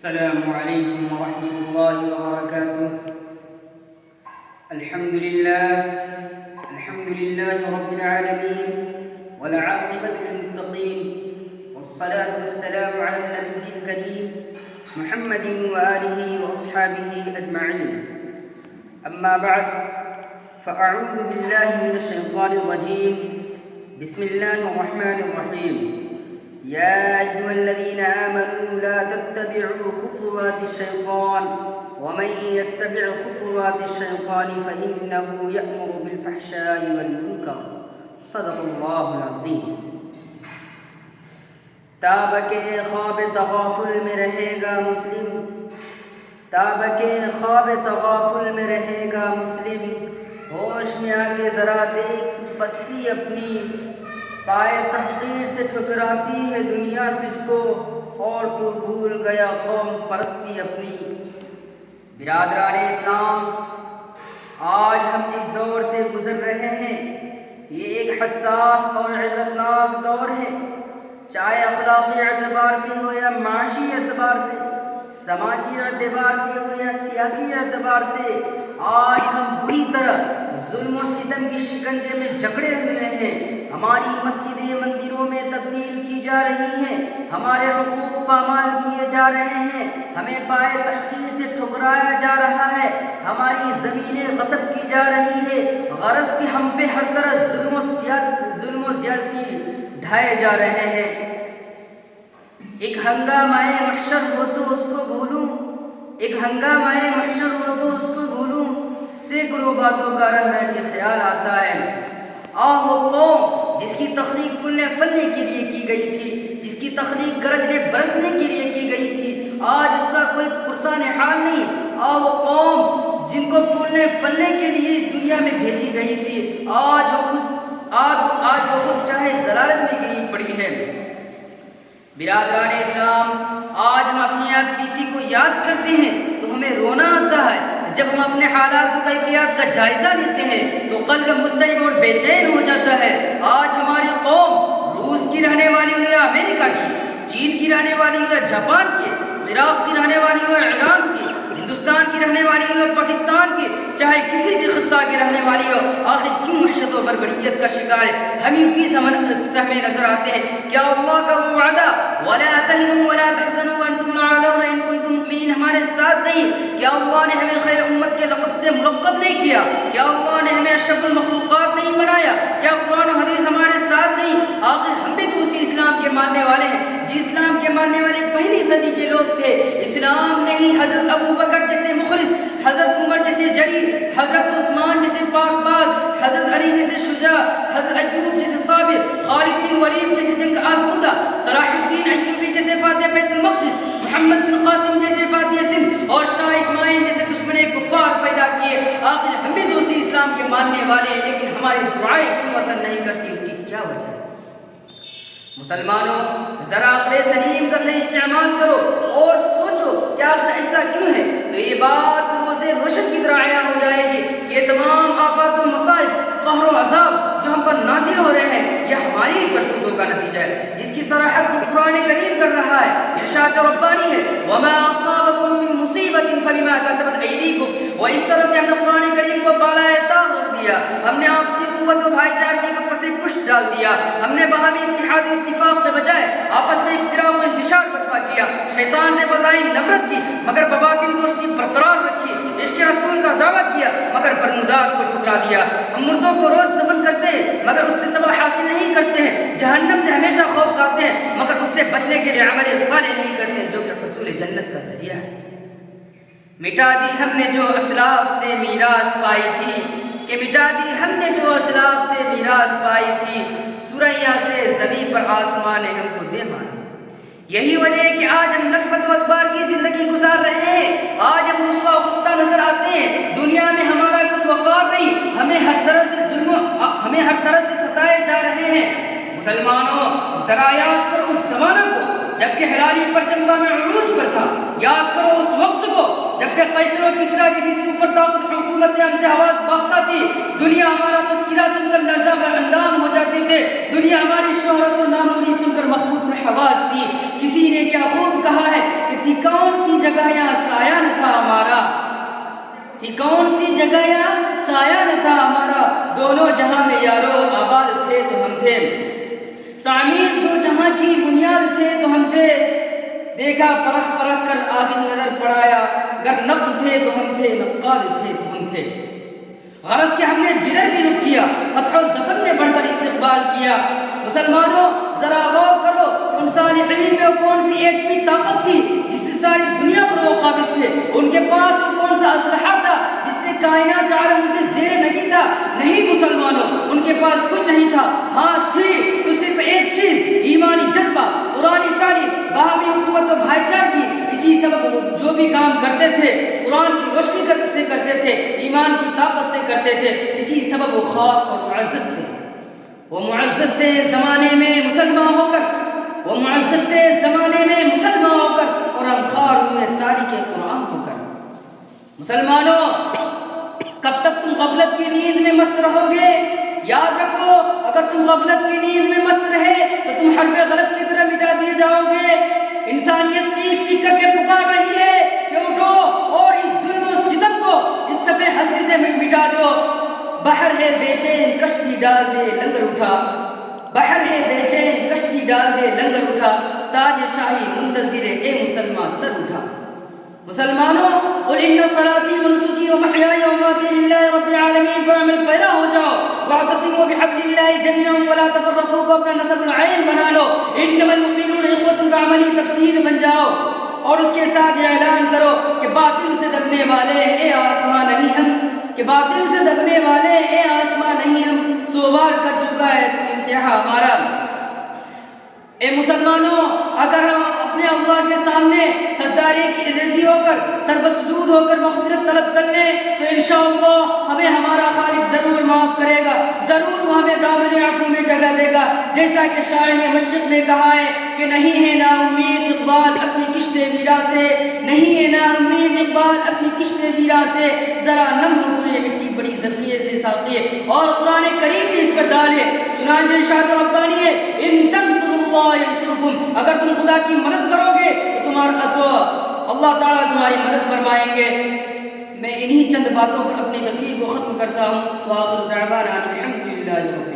السلام عليكم ورحمة الله وبركاته. الحمد لله رب العالمين والعاقبة للمتقين، والصلاة والسلام على النبي الكريم محمد وآله وأصحابه أجمعين. أما بعد، فأعوذ بالله من الشيطان الرجيم. بسم الله الرحمن الرحيم. يا أيها الذين آمنوا لا تتبعوا خطوات الشيطان ومن يتبع خطوات الشيطان فإنه يأمر بالفحشاء والمنكر. صدق الله العظيم. تاب کے خواب تغافل میں رہے گا مسلم، تاب کے خواب تغافل میں رہے گا مسلم، ہوش میں آ کے ذرا دیکھ تو پستی اپنی، پائے تحقیر سے ٹھکراتی ہے دنیا تجھ کو، اور تو بھول گیا قوم پرستی اپنی. برادران اسلام، آج ہم جس دور سے گزر رہے ہیں یہ ایک حساس اور عبرتناک دور ہے، چاہے اخلاقی اعتبار سے ہو یا معاشی اعتبار سے، سماجی اعتبار سے ہو یا سیاسی اعتبار سے. آج ہم بری طرح ظلم و ستم کی شکنجے میں جکڑے ہوئے ہیں. ہماری مسجدیں مندروں میں تبدیل کی جا رہی ہیں، ہمارے حقوق پامال کیے جا رہے ہیں، ہمیں پائے تحقیر سے ٹھکرایا جا رہا ہے، ہماری زمینیں غصب کی جا رہی ہے، غرض کہ ہم پہ ہر طرح ظلم و زیادتی ڈھائے جا رہے ہیں. ایک ہنگامہ محشر ہو تو اس کو بھولوں، ایک ہنگامہ محشر ہو تو اس کو بھولوں، سینکڑوں باتوں کا رہ رہ کے خیال آتا ہے. وہ قوم جس کی تخلیق پھلنے کے لیے کی گئی تھی، جس کی تخلیق گرجنے برسنے کے لیے کی گئی تھی، آج اس کا کوئی پرسان حال نہیں. وہ قوم جن کو پھلنے کے لیے اس دنیا میں بھیجی گئی تھی، آج وہ خود چاہے ضلالت میں گری پڑی ہے. برادران اسلام، آج ہم اپنی آپ بیتی کو یاد کرتے ہیں تو ہمیں رونا آتا ہے. جب ہم اپنے حالات و کیفیات کا جائزہ لیتے ہیں تو قلب مضطرب اور بے چین ہو جاتا ہے. آج ہماری قوم روس کی رہنے والی ہو یا امریکہ کی، چین کی رہنے والی ہو یا جاپان کی، عراق کی رہنے والی ہو یا ایران کی، ہندوستان کی رہنے والی ہو یا پاکستان کی، چاہے کسی بھی خطہ کی رہنے والی ہو، آخر کیوں وحشت و بربریت کا شکار ہے؟ ہم یوں کی سہمے نظر آتے ہیں. کیا اللہ کا وہ وعدہ وَلَا تَهِنُوا وَلَا تَحْزَنُوا وَأَنْتُمُ الْأَعْلَوْنَ إِن كُنتُم مُؤْمِنِينَ ہمارے ساتھ نہیں؟ کیا اللہ نے ہمیں خیر امت کے لقب سے ملقب نہیں کیا؟ کیا اللہ نے ہمیں اشرف المخلوقات نہیں بنایا؟ کیا قرآن و حدیث ہمارے ساتھ نہیں؟ آخر ہم بھی تو اسی اسلام کے ماننے والے ہیں جس اسلام کے ماننے والے پہلی صدی کے لوگ تھے. اسلام نے ہی حضرت ابو بکر جیسے مخلص، حضرت عمر جیسے جری، حضرت عثمان جیسے پاک باز، حضرت علی جیسے شجاع، حضرت ایوب جیسے صابر، خالد بن ولید جیسے جنگ آزمودہ، صلاح الدین ایوبی جیسے فاتح بیت المقدس، محمد بن قاسم جیسے فاتح سندھ، اور شاہ اسماعیل جیسے دشمن کفار پیدا کیے. آخر ہم بھی تو اسی اسلام کے ماننے والے ہیں، لیکن ہماری دعائیں کیوں اثر نہیں کرتی؟ اس کی کیا وجہ ہے؟ مسلمانوں، ذرا عقل سلیم کا صحیح استعمال کرو اور سوچو کہ آخر ایسا کیوں ہے. تو یہ بات روزے روشن کی طرح عیاں ہو جائے گی کہ یہ تمام آفات و مصائب، قہر و عذاب جو ہم پر نازل ہو رہے ہیں یہ ہماری ہی کرتوتوں کا نتیجہ ہے، جس کی صراحت کو قرآن کریم کر رہا ہے. ارشاد ربانی ہے وَمَا أَصَابَكُم مِّن مُّصِيبَةٍ فَبِمَا كَسَبَتْ أَيْدِيكُم. اور اس طرح کہ ہم نے قرآن کریم کو بالائے طاق رکھ دیا، ہم نے آپسی قوت و بھائی چارگی کو پس پشت ڈال دیا، ہم نے باہمی اتحاد و اتفاق کے بجائے آپس میں اختلاف و انتشار برپا کیا، شیطان سے بظاہر نفرت کی مگر بباطن دوستی برقرار رکھی، عشق رسول کا دعویٰ کیا مگر فرمودات کو ٹھکرا دیا. ہم مردوں کو روز دفن کرتے ہیں مگر اس سے سبق حاصل نہیں کرتے ہیں، جہنم سے ہمیشہ خوف کھاتے ہیں مگر اس سے بچنے کے لیے عمل صالح نہیں کرتے جو کہ حصول جنت کا ذریعہ ہے. مٹا دی ہم نے جو اسلاف سے میراث پائی تھی، کہ مٹا دی ہم نے جو اسلاف سے میراث پائی تھی، سریا سے زمین پر آسمان نے ہم کو دے مارا. یہی وجہ ہے کہ آج ہم نکبت و ادبار کی زندگی گزار رہے ہیں. آج ہم رسوا و خستہ نظر آتے ہیں، دنیا میں ہمارا کچھ وقار نہیں، ہمیں ہر طرح سے ستائے جا رہے ہیں. مسلمانوں، ذرا یاد کرو اس زمانہ کو جبکہ ہلالی پرچمبا میں عروج پر تھا، یاد کرو اس وقت کو جبکہ قیصر و کسریٰ کسی سپر طاقت حکومت ہم سے آواز باختہ تھی. دنیا ہمارا تذکرہ سن کر لرزہ بر اندام ہو جاتے تھے، دنیا ہماری شہرت و ناموری سن کر محبوب الحواس تھی. کسی نے کیا خوب کہا ہے کہ تھی کون سی جگہ یا سایہ نہ تھا ہمارا، تھی کون سی جگہ یا سایہ نہ تھا ہمارا، دونوں جہاں میں یارو آباد تھے تو ہم تھے، تعمیر دو جہاں کی بنیاد تھے تو ہم تھے، دیکھا پرکھ پرکھ کر آخر نظر پڑایا، گر نقد تھے تو ہم تھے، نقاد تھے تو ہم تھے، غرض کہ ہم نے جدھر بھی رخ کیا فتح و ظفر نے بڑھ کر استقبال کیا۔ مسلمانوں ذرا غور کرو کہ ان صالحین میں وہ کون سی ایٹمی طاقت تھی جس سے ساری دنیا پر وہ قابض تھے، ان کے پاس وہ کون سا اسلحہ تھا جس سے کائنات عالم ان کے زیر نگی تھا؟ نہیں مسلمانوں، ان کے پاس کچھ نہیں تھا، ہاں تھی تو صرف ایک چیز، ایمانی جذبہ، قرآن تعلیم، باہمی اخوت و بھائی چارے کی۔ اسی سبب وہ جو بھی کام کرتے تھے قرآن کی روشنی سے کرتے تھے، ایمان کی طاقت سے کرتے تھے، اسی سبب وہ خاص اور معزز تھے۔ وہ معزز تھے زمانے میں مسلمان ہو کر، وہ معزز تھے زمانے میں مسلمان ہو کر، اور ہم خوار ہوئے تاریخ قرآن ہو کر۔ مسلمانوں کب تک تم غفلت کی نیند میں مست رہو گے؟ یاد رکھو اگر تم غفلت کی نیند میں مست رہے تو تم حرف غلط کی طرح مٹا دیے جاؤ گے۔ انسانیت چیخ چیخ کر کے پکار رہی ہے کہ اٹھو اور اس ظلم و ستم کو اس صفحے ہستی سے مٹا دو۔ بحر ہے بے چین کشتی ڈال دے لنگر اٹھا، بحر ہے بے چین کشتی ڈال دے لنگر اٹھا، تاج شاہی منتظر اے مسلمان سر اٹھا۔ مسلمانوں قل ان صلاتی و نسکی و محیای و مماتی للہ رب العالمین پر عمل پیرا ہو جاؤ، واعتصموا بحبل اللہ جميعا ولا تفرقوا کو اپنا نصب العین بنا لو، انما المؤمنون اخوة کا عملی تفسیر بن جاؤ، اور اس کے ساتھ اعلان کرو کہ باطل سے دبنے والے اے آسمان نہیں ہم، کہ باطل سے دبنے والے اے آسمان نہیں ہم، سو بار کر چکا ہے تو انتہا ہمارا۔ اے مسلمانوں اگر ہم اپنے اللہ کے سامنے سجداری کی رضی ہو کر سر بسجود ہو کر مغفرت طلب کر لیں تو انشاءاللہ ہمیں ہمارا خالق ضرور معاف کرے گا، ضرور وہ ہمیں دامن عفو میں جگہ دے گا۔ جیسا کہ شاعر مشرق نے کہا ہے کہ نہیں ہے نا امید اقبال اپنی کشت ویرا سے، نہیں ہے نا امید اقبال اپنی کشت ویرا سے، ذرا نم ہو تو یہ مٹی بڑی ذخیرے سے ساقی ہے، اور قرآن کریم بھی اس پر دال ہے۔ چنانچہ ارشاد ربانی ہے ان تنصروا اللہ ینصرکم، اگر تم خدا کی مدد کرو گے تو اللہ تعالیٰ تمہاری مدد فرمائیں گے۔ میں انہی چند باتوں پر اپنی تقریر کو ختم کرتا ہوں۔ وآخر دعوانا الحمدللہ۔